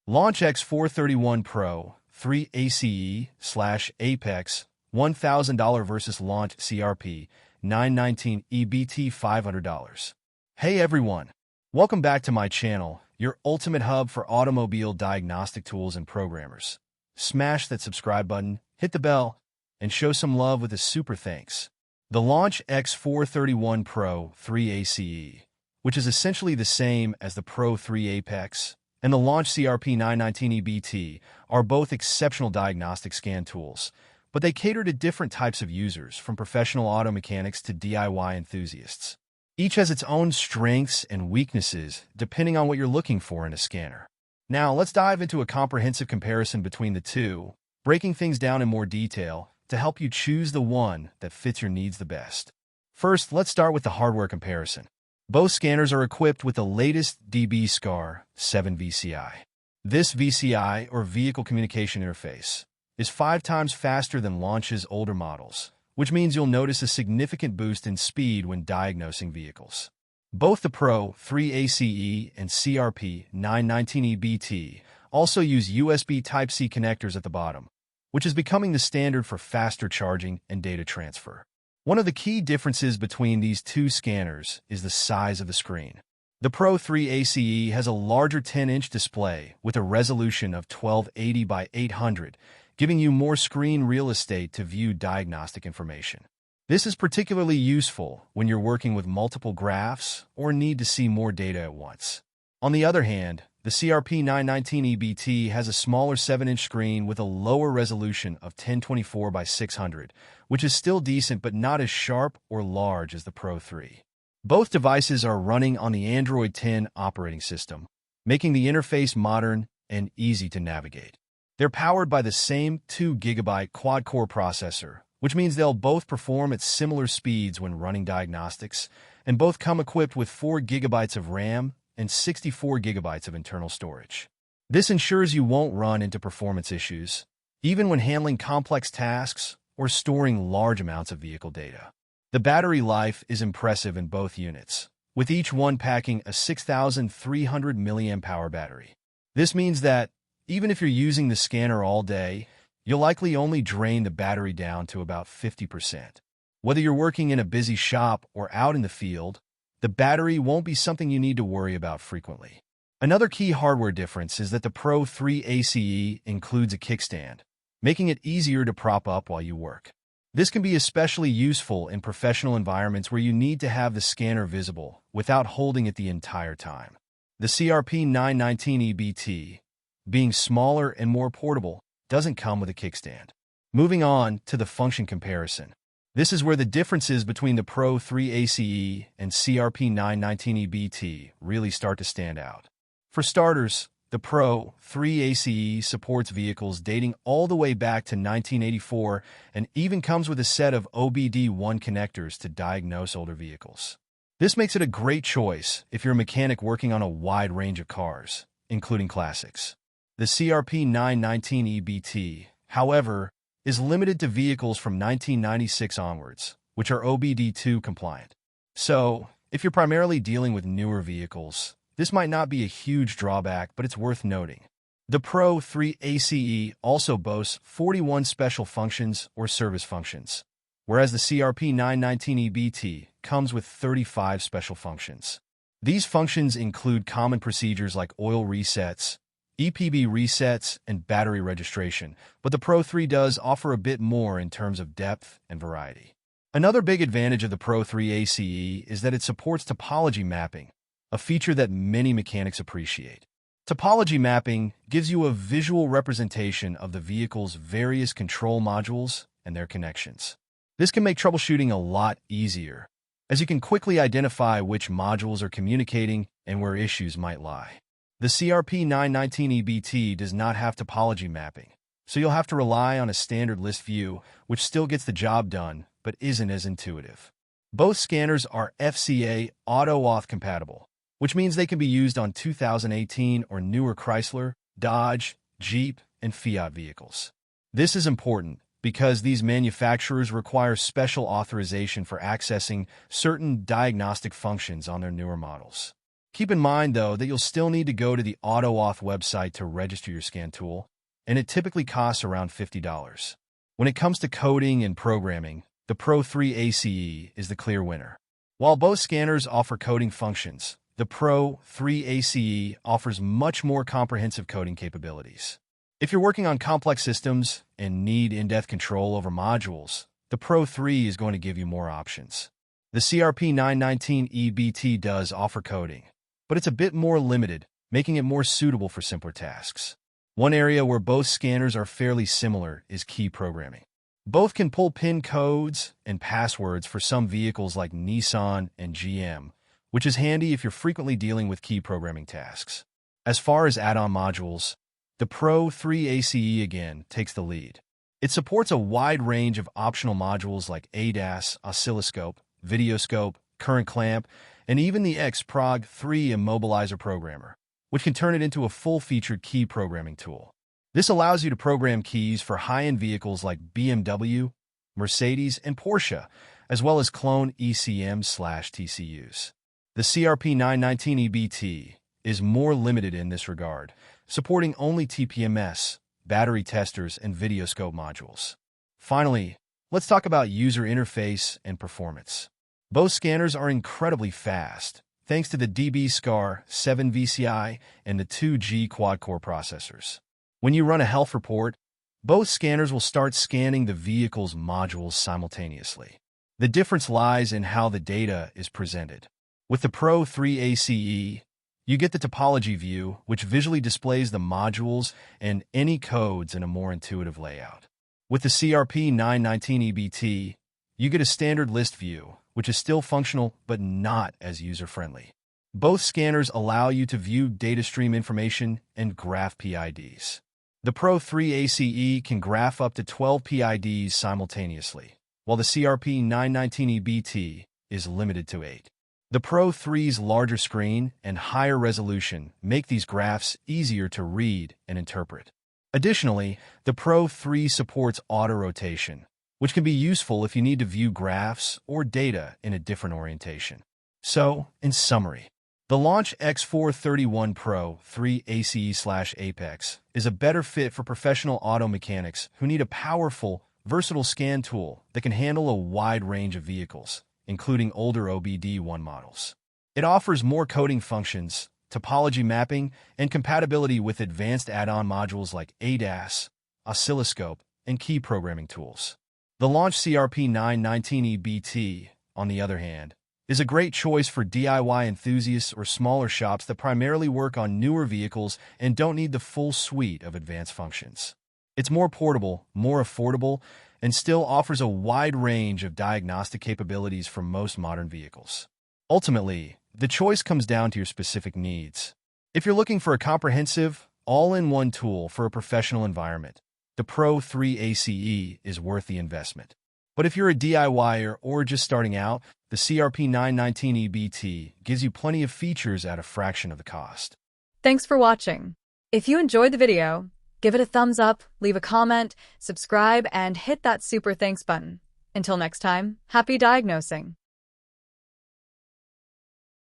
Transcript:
Launch X431 Pro3 ACE/APEX $1,000 versus Launch CRP919E BT $500. Hey everyone! Welcome back to my channel, your ultimate hub for automobile diagnostic tools and programmers. Smash that subscribe button, hit the bell, and show some love with a super thanks. The Launch X431 Pro3 ACE, which is essentially the same as the Pro3 APEX, and the Launch CRP919E BT are both exceptional diagnostic scan tools, but they cater to different types of users, from professional auto mechanics to DIY enthusiasts. Each has its own strengths and weaknesses, depending on what you're looking for in a scanner. Now, let's dive into a comprehensive comparison between the two, breaking things down in more detail to help you choose the one that fits your needs the best. First, let's start with the hardware comparison. Both scanners are equipped with the latest DBScar VII VCI. This VCI, or Vehicle Communication Interface, is 5 times faster than Launch's older models, which means you'll notice a significant boost in speed when diagnosing vehicles. Both the Pro3 ACE and CRP919E BT also use USB Type-C connectors at the bottom, which is becoming the standard for faster charging and data transfer. One of the key differences between these two scanners is the size of the screen. The Pro3 ACE has a larger 10-inch display with a resolution of 1280 by 800, giving you more screen real estate to view diagnostic information. This is particularly useful when you're working with multiple graphs or need to see more data at once. On the other hand, the CRP919E BT has a smaller 7-inch screen with a lower resolution of 1024 by 600, which is still decent but not as sharp or large as the Pro3. Both devices are running on the Android 10 operating system, making the interface modern and easy to navigate. They're powered by the same 2GB quad-core processor, which means they'll both perform at similar speeds when running diagnostics, and both come equipped with 4GB of RAM and 64GB of internal storage. This ensures you won't run into performance issues, even when handling complex tasks or storing large amounts of vehicle data. The battery life is impressive in both units, with each one packing a 6,300 mAh battery. This means that, even if you're using the scanner all day, you'll likely only drain the battery down to about 50%. Whether you're working in a busy shop or out in the field, the battery won't be something you need to worry about frequently. Another key hardware difference is that the Pro3 ACE includes a kickstand, making it easier to prop up while you work. This can be especially useful in professional environments where you need to have the scanner visible without holding it the entire time. The CRP919E BT, being smaller and more portable, doesn't come with a kickstand. Moving on to the function comparison. This is where the differences between the Pro3 ACE and CRP919E BT really start to stand out. For starters, the Pro3 ACE supports vehicles dating all the way back to 1984 and even comes with a set of OBD1 connectors to diagnose older vehicles. This makes it a great choice if you're a mechanic working on a wide range of cars, including classics. The CRP919E BT, however, is limited to vehicles from 1996 onwards, which are OBD2 compliant. So, if you're primarily dealing with newer vehicles, this might not be a huge drawback, but it's worth noting. The Pro3 ACE also boasts 41 special functions or service functions, whereas the CRP919E BT comes with 35 special functions. These functions include common procedures like oil resets, EPB resets, and battery registration, but the Pro3 does offer a bit more in terms of depth and variety. Another big advantage of the Pro3 ACE is that it supports topology mapping, a feature that many mechanics appreciate. Topology mapping gives you a visual representation of the vehicle's various control modules and their connections. This can make troubleshooting a lot easier, as you can quickly identify which modules are communicating and where issues might lie. The CRP919E BT does not have topology mapping, so you'll have to rely on a standard list view, which still gets the job done, but isn't as intuitive. Both scanners are FCA Auto-Auth compatible, which means they can be used on 2018 or newer Chrysler, Dodge, Jeep, and Fiat vehicles. This is important because these manufacturers require special authorization for accessing certain diagnostic functions on their newer models. Keep in mind, though, that you'll still need to go to the AutoAuth website to register your scan tool, and it typically costs around $50. When it comes to coding and programming, the Pro3 ACE is the clear winner. While both scanners offer coding functions, the Pro3 ACE offers much more comprehensive coding capabilities. If you're working on complex systems and need in-depth control over modules, the Pro3 is going to give you more options. The CRP919E BT does offer coding, but it's a bit more limited, making it more suitable for simpler tasks. One area where both scanners are fairly similar is key programming. Both can pull PIN codes and passwords for some vehicles like Nissan and GM, which is handy if you're frequently dealing with key programming tasks. As far as add-on modules, the Pro3 ACE again takes the lead. It supports a wide range of optional modules like ADAS, oscilloscope, videoscope, current clamp, and even the X431 immobilizer programmer, which can turn it into a full-featured key programming tool. This allows you to program keys for high-end vehicles like BMW, Mercedes, and Porsche, as well as clone ECM/TCUs. The CRP919E BT is more limited in this regard, supporting only TPMS, battery testers, and videoscope modules. Finally, let's talk about user interface and performance. Both scanners are incredibly fast, thanks to the DBScar VII VCI and the 2G quad-core processors. When you run a health report, both scanners will start scanning the vehicle's modules simultaneously. The difference lies in how the data is presented. With the Pro3 ACE, you get the topology view, which visually displays the modules and any codes in a more intuitive layout. With the CRP919E BT, you get a standard list view, which is still functional but not as user-friendly. Both scanners allow you to view data stream information and graph PIDs. The Pro3 ACE can graph up to 12 PIDs simultaneously, while the CRP919E BT is limited to 8. The Pro3's larger screen and higher resolution make these graphs easier to read and interpret. Additionally, the Pro3 supports auto-rotation, which can be useful if you need to view graphs or data in a different orientation. So, in summary, the Launch X431 Pro3 ACE/APEX is a better fit for professional auto mechanics who need a powerful, versatile scan tool that can handle a wide range of vehicles, including older OBD1 models. It offers more coding functions, topology mapping, and compatibility with advanced add-on modules like ADAS, oscilloscope, and key programming tools. The Launch CRP919E BT, on the other hand, is a great choice for DIY enthusiasts or smaller shops that primarily work on newer vehicles and don't need the full suite of advanced functions. It's more portable, more affordable, and still offers a wide range of diagnostic capabilities for most modern vehicles. Ultimately, the choice comes down to your specific needs. If you're looking for a comprehensive, all-in-one tool for a professional environment, the Pro3 ACE is worth the investment. But if you're a DIYer or just starting out, the CRP919E BT gives you plenty of features at a fraction of the cost. Thanks for watching. If you enjoyed the video, give it a thumbs up, leave a comment, subscribe, and hit that super thanks button. Until next time, happy diagnosing.